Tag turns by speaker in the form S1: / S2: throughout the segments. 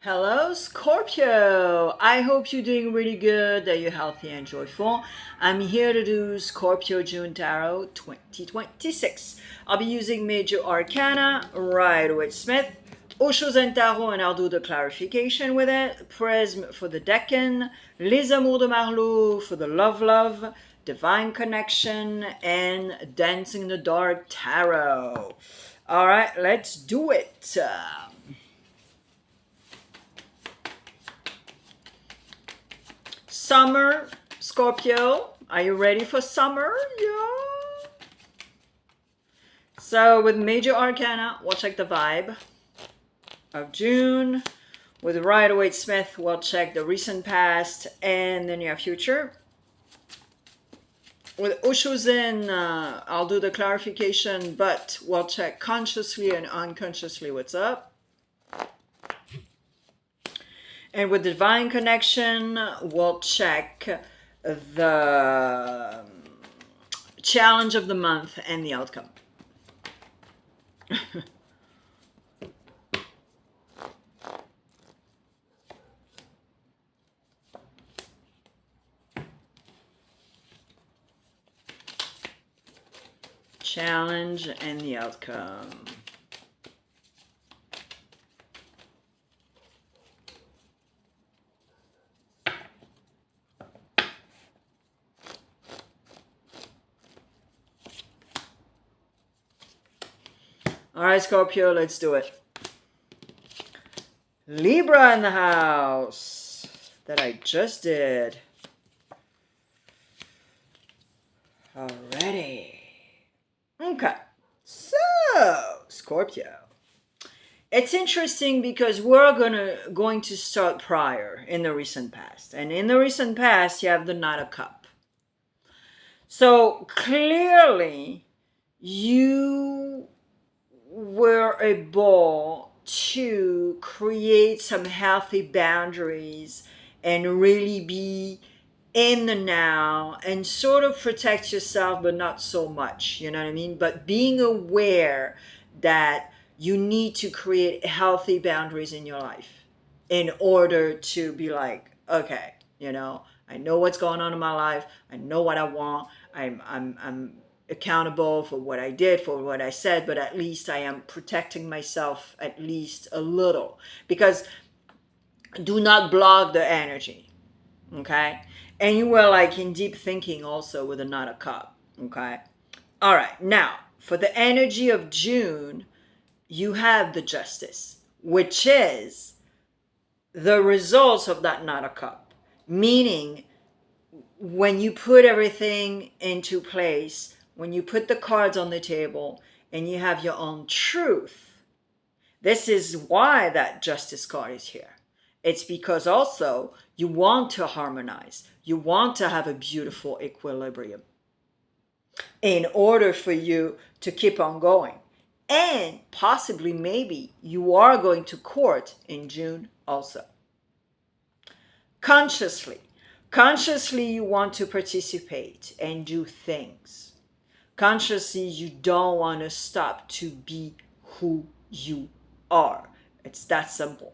S1: Hello, Scorpio. I hope you're doing really good, that you're healthy and joyful. I'm here to do Scorpio June Tarot 2026. I'll be using Major Arcana, Rider-Waite Smith, Osho and Tarot, and I'll do the clarification with it. Prism for the Decan, Les Amours de Marlowe for the Love, Divine Connection, and Dancing in the Dark Tarot. All right, let's do it. Summer, Scorpio, are you ready for summer? Yeah. So with Major Arcana, we'll check the vibe of June. With Rider-Waite Smith, we'll check the recent past and the near future. With Osho Zen, I'll do the clarification, but we'll check consciously and unconsciously what's up. And with Divine Connection, we'll check the challenge of the month and the outcome. Challenge and the outcome. All right, Scorpio, let's do it. Libra in the house that I just did. Alrighty. Okay, so Scorpio. It's interesting because we're going to start prior in the recent past. And in the recent past, you have the Knight of Cups. So clearly, you were able to create some healthy boundaries and really be in the now and sort of protect yourself, but not so much, you know what I mean? But being aware that you need to create healthy boundaries in your life in order to be like, okay, you know, I know what's going on in my life. I know what I want. I'm accountable for what I did, for what I said, but at least I am protecting myself at least a little, because do not block the energy, okay? And you were like in deep thinking also with Knight of Cups, okay? All right, now for the energy of June, you have the Justice, which is the results of that Knight of Cups, meaning when you put everything into place, when you put the cards on the table and you have your own truth, this is why that Justice card is here. It's because also you want to harmonize. You want to have a beautiful equilibrium in order for you to keep on going. And possibly, maybe, you are going to court in June also. Consciously, you want to participate and do things. Consciously, you don't want to stop to be who you are. It's that simple.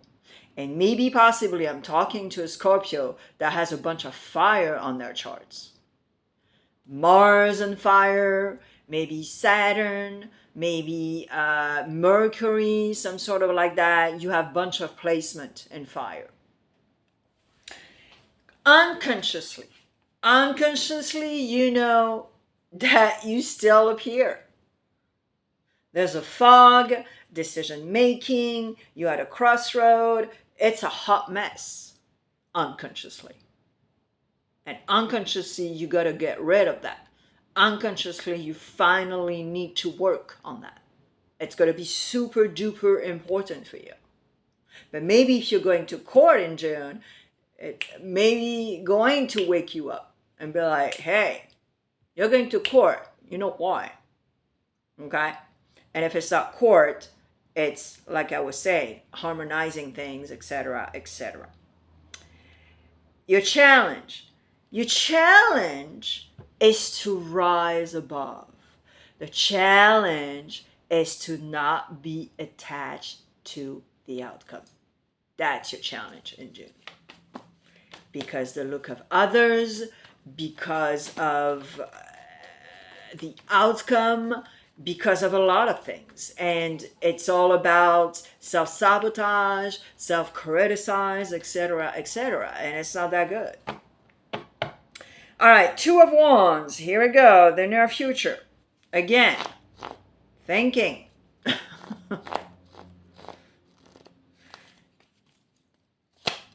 S1: And maybe possibly I'm talking to a Scorpio that has a bunch of fire on their charts. Mars and fire, maybe Saturn, maybe Mercury, some sort of like that. You have a bunch of placement in fire. Unconsciously, you know that you still appear. There's a fog, decision making, you at a crossroad. It's a hot mess, unconsciously. And unconsciously, you got to get rid of that. Unconsciously, you finally need to work on that. It's going to be super duper important for you. But maybe if you're going to court in June, it may be going to wake you up and be like, hey, you're going to court. You know why? Okay? And if it's not court, it's like I was saying, harmonizing things, etc., etc. Your challenge is to rise above. The challenge is to not be attached to the outcome. That's your challenge in June. Because the look of others, because of the outcome, because of a lot of things. And it's all about self-sabotage, self-criticize, etc., etc. And it's not that good. All right, Two of Wands. Here we go. The near future. Again, thinking.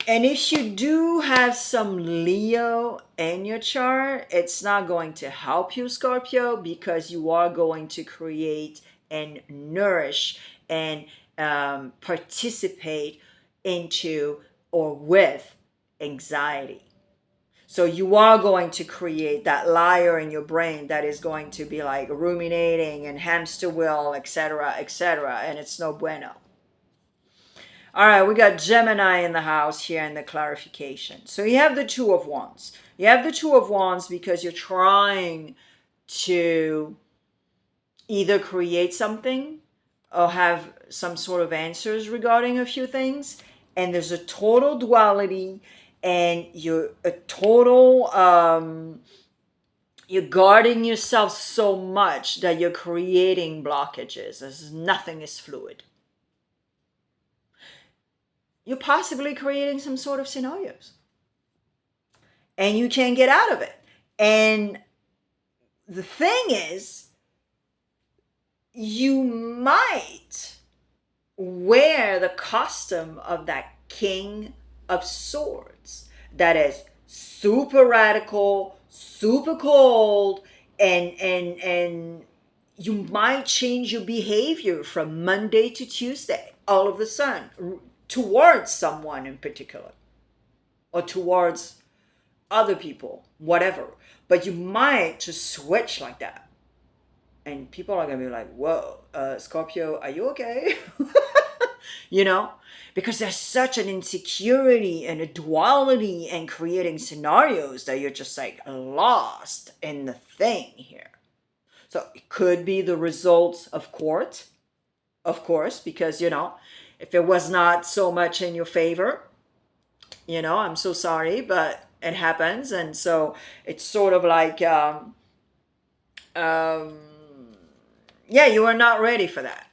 S1: And if you do have some Leo in your chart, it's not going to help you, Scorpio, because you are going to create and nourish and participate into or with anxiety. So you are going to create that liar in your brain that is going to be like ruminating and hamster wheel, etc., etc., and it's no bueno. All right, we got Gemini in the house here in the clarification. So you have the Two of Wands. You have the Two of Wands because you're trying to either create something or have some sort of answers regarding a few things. And there's a total duality and you're a total, you're guarding yourself so much that you're creating blockages. Nothing is fluid. You're possibly creating some sort of scenarios. And you can't get out of it. And the thing is, you might wear the costume of that King of Swords that is super radical, super cold, and you might change your behavior from Monday to Tuesday all of a sudden towards someone in particular or towards other people, whatever. But you might just switch like that. And people are going to be like, whoa, Scorpio, are you okay? You know, because there's such an insecurity and a duality and creating scenarios that you're just like lost in the thing here. So it could be the results of court, of course, because, you know, if it was not so much in your favor, you know, I'm so sorry, but it happens. And so it's sort of like, yeah, you were not ready for that.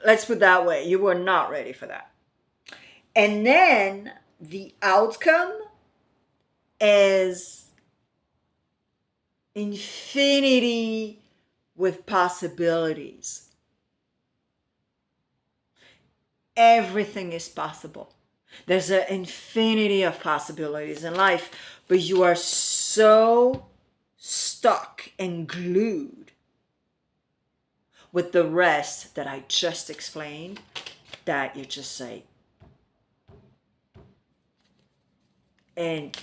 S1: Let's put it that way. You were not ready for that. And then the outcome is infinity with possibilities. Everything is possible. There's an infinity of possibilities in life, but you are so stuck and glued with the rest that I just explained that you just say, and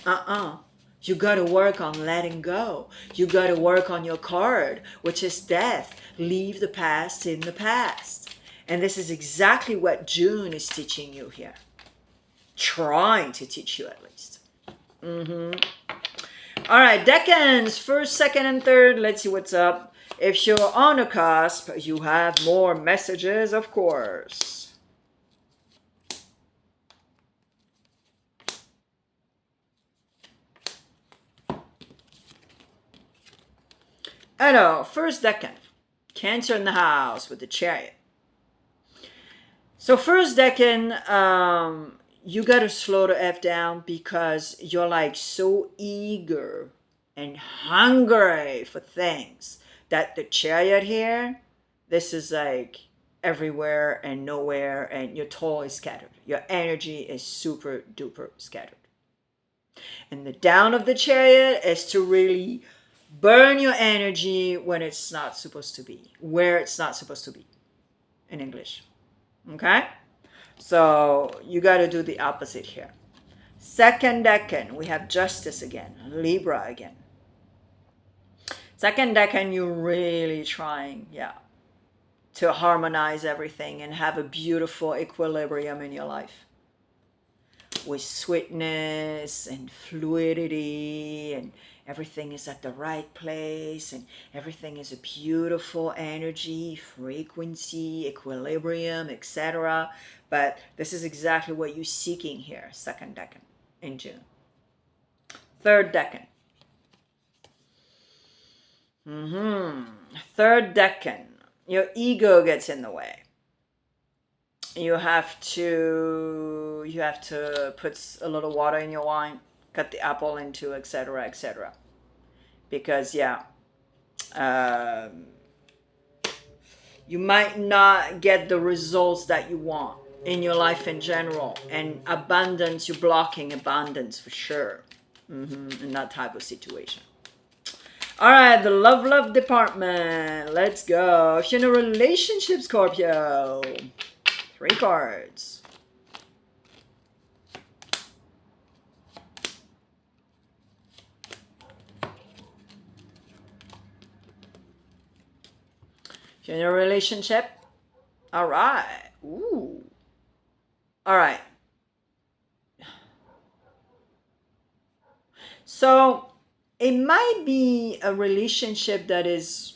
S1: you got to work on letting go. You got to work on your card, which is death. Leave the past in the past. And this is exactly what June is teaching you here. Trying to teach you at least. All right, decans, first, second, and third. Let's see what's up. If you're on a cusp, you have more messages, of course. Alors, first decan. Cancer in the house with the Chariot. So first decan, you got to slow the F down because you're like so eager and hungry for things that the Chariot here, this is like everywhere and nowhere, and you're totally scattered. Your energy is super duper scattered. And the down of the Chariot is to really burn your energy when it's not supposed to be, where it's not supposed to be in English. Okay? So you got to do the opposite here. Second decan, we have Justice again, Libra again. Second decan, you're really trying, to harmonize everything and have a beautiful equilibrium in your life. with sweetness and fluidity, and everything is at the right place, and everything is a beautiful energy, frequency, equilibrium, etc. But this is exactly what you're seeking here, second decan in June. Third decan. Third decan. Your ego gets in the way. You have to put a little water in your wine, cut the apple into, etc., etc. Because you might not get the results that you want in your life in general, and abundance, you're blocking abundance for sure in that type of situation. All right, the love department. Let's go. If you're in a relationship, Scorpio, 3 cards. If you're in a relationship, all right. Ooh. All right. So it might be a relationship that is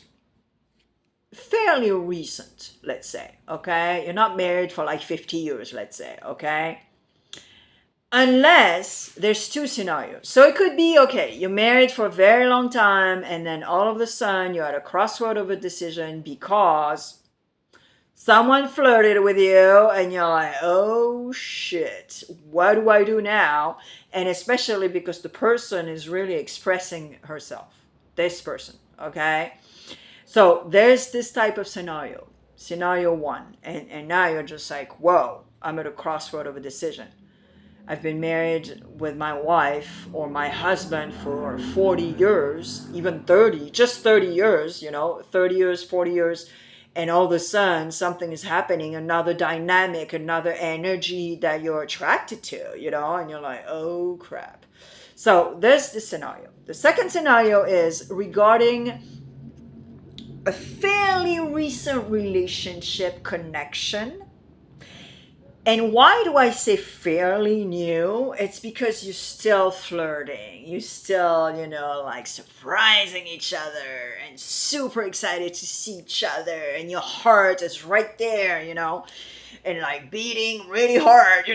S1: fairly recent, let's say, okay? You're not married for like 50 years, let's say, okay? Unless there's 2 scenarios. So it could be, okay, you're married for a very long time, and then all of a sudden you're at a crossroad of a decision because someone flirted with you and you're like, oh shit, what do I do now? And especially because the person is really expressing herself, this person, okay? So there's this type of scenario 1, and now you're just like, whoa, I'm at a crossroad of a decision. I've been married with my wife or my husband for 40 years, even 30, just 30 years, 30 years, 40 years. And all of a sudden something is happening, another dynamic, another energy that you're attracted to, and you're like, oh crap. So there's this scenario. The second scenario is regarding a fairly recent relationship connection. And why do I say fairly new? It's because you're still flirting. You're still, like surprising each other and super excited to see each other. And your heart is right there, and like beating really hard,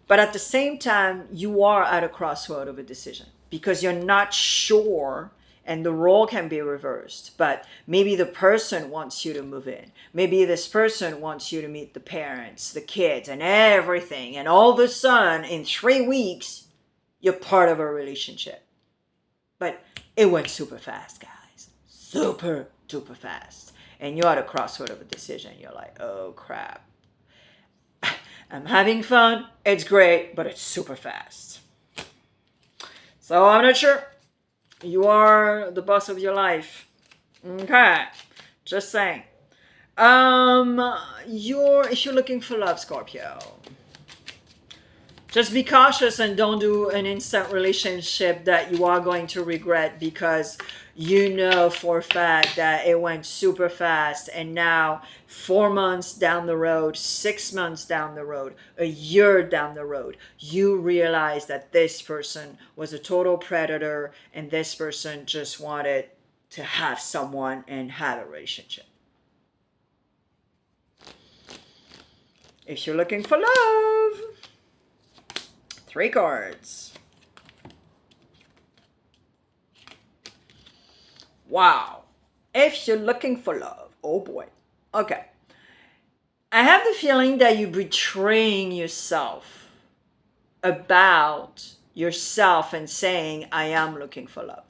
S1: But at the same time, you are at a crossroad of a decision because you're not sure. And the role can be reversed, but maybe the person wants you to move in. Maybe this person wants you to meet the parents, the kids, and everything. And all of a sudden, in 3 weeks, you're part of a relationship. But it went super fast, guys. Super duper fast. And you're at a crossroad of a decision. You're like, oh crap. I'm having fun. It's great, but it's super fast. So I'm not sure. You are the boss of your life. Okay. Just saying. If you're looking for love, Scorpio, just be cautious and don't do an instant relationship that you are going to regret because you know for a fact that it went super fast, and now 4 months down the road, 6 months down the road, a year down the road, you realize that this person was a total predator and this person just wanted to have someone and have a relationship. If you're looking for love, 3 cards. Wow. If you're looking for love, oh boy. Okay. I have the feeling that you're betraying yourself about yourself and saying, I am looking for love.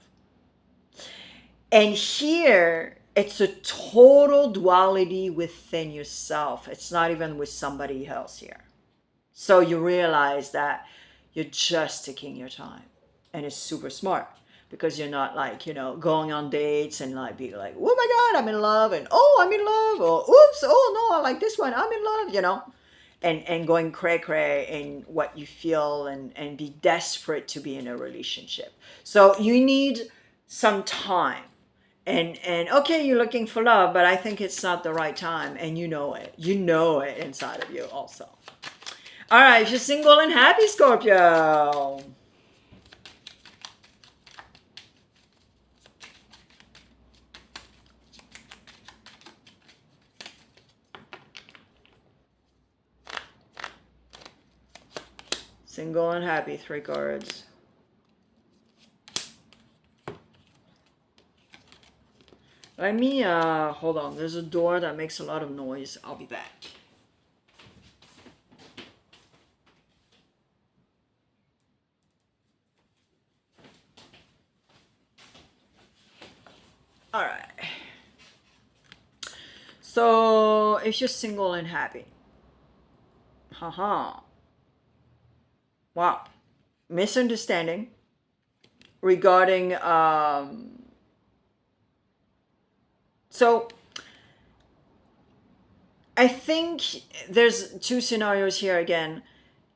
S1: And here, it's a total duality within yourself. It's not even with somebody else here. So you realize that you're just taking your time. And it's super smart. Because you're not like, going on dates and like being like, oh my God, I'm in love. And oh, I'm in love. Or oops, oh no, I like this one. I'm in love, And going cray-cray in what you feel and be desperate to be in a relationship. So you need some time. And okay, you're looking for love, but I think it's not the right time. And you know it. You know it inside of you also. All right, if you're single and happy, Scorpio. Single and happy, 3 cards. Let me, hold on. There's a door that makes a lot of noise. I'll be back. All right. So, if you're single and happy. Haha. Wow. Misunderstanding regarding, so I think there's 2 scenarios here again.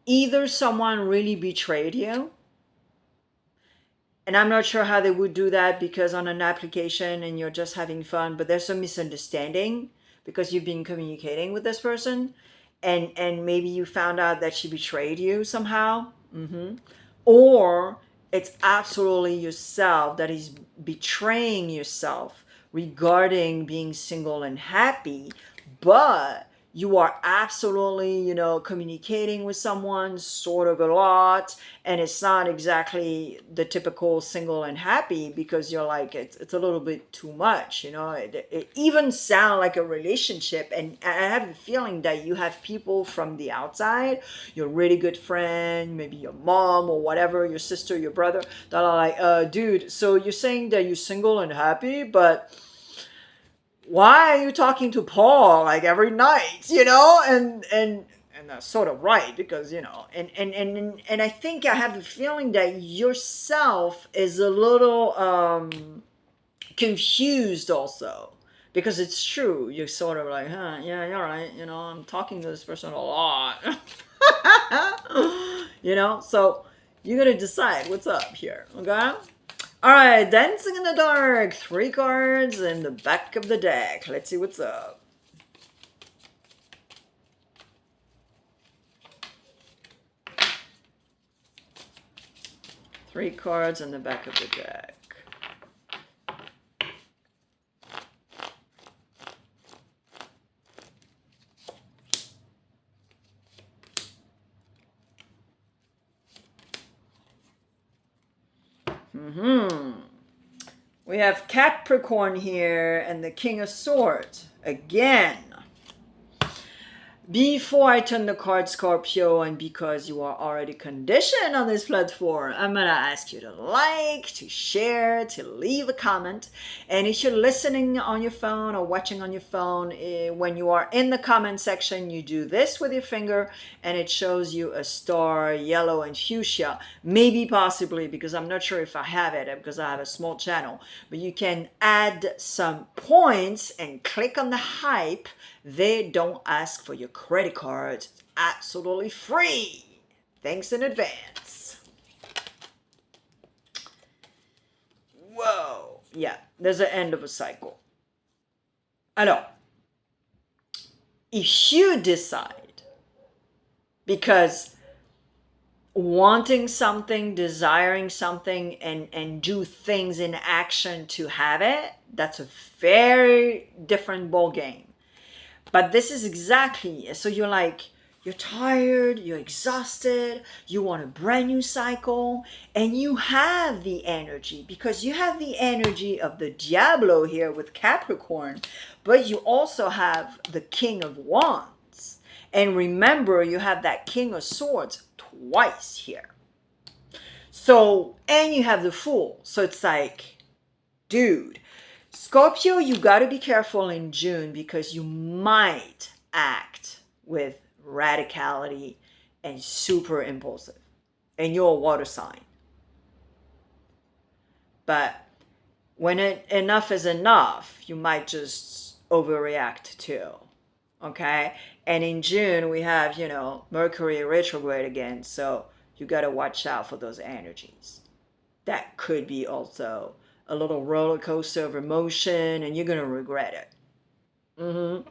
S1: Either someone really betrayed you, and I'm not sure how they would do that because on an application and you're just having fun, but there's some misunderstanding because you've been communicating with this person, and maybe you found out that she betrayed you somehow. Or it's absolutely yourself that is betraying yourself regarding being single and happy, but you are absolutely, you know, communicating with someone sort of a lot, and it's not exactly the typical single and happy because you're like, it's a little bit too much, you know. It even sounds like a relationship, and I have the feeling that you have people from the outside, your really good friend, maybe your mom or whatever, your sister, your brother, that are like, dude, so you're saying that you're single and happy, but why are you talking to Paul like every night, you know? And that's sort of right because, you know, and I think I have the feeling that yourself is a little confused also, because it's true. You're sort of like, huh, yeah, you're right, you know, I'm talking to this person a lot. You know, so you gotta decide what's up here, okay? All right, Dancing in the Dark, 3 cards in the back of the deck. Let's see what's up. Three cards in the back of the deck. We have Capricorn here and the King of Swords again. Before I turn the card, Scorpio, and because you are already conditioned on this platform, I'm going to ask you to like, to share, to leave a comment. And if you're listening on your phone or watching on your phone, when you are in the comment section, you do this with your finger and it shows you a star, yellow and fuchsia. Maybe possibly, because I'm not sure if I have it because I have a small channel. But you can add some points and click on the hype. They don't ask for your credit cards. It's absolutely free. Thanks in advance. Whoa. Yeah, there's an end of a cycle. Alors, if you decide, because wanting something, desiring something, and do things in action to have it, that's a very different ball game. But this is exactly, so you're like, you're tired, you're exhausted, you want a brand new cycle, and you have the energy, because you have the energy of the Diablo here with Capricorn, but you also have the King of Wands. And remember, you have that King of Swords twice here. So, and you have the Fool. So it's like, dude, Scorpio, you got to be careful in June because you might act with radicality and super impulsive. And you're a water sign. But when enough is enough, you might just overreact too. Okay? And in June, we have, you know, Mercury retrograde again. So you got to watch out for those energies. That could be also a little roller coaster of emotion, and you're going to regret it. Mhm.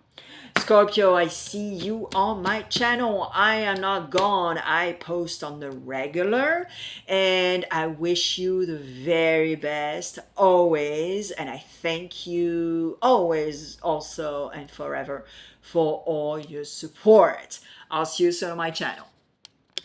S1: Scorpio, I see you on my channel. I am not gone. I post on the regular, and I wish you the very best always. And I thank you always, also, and forever for all your support. I'll see you soon on my channel.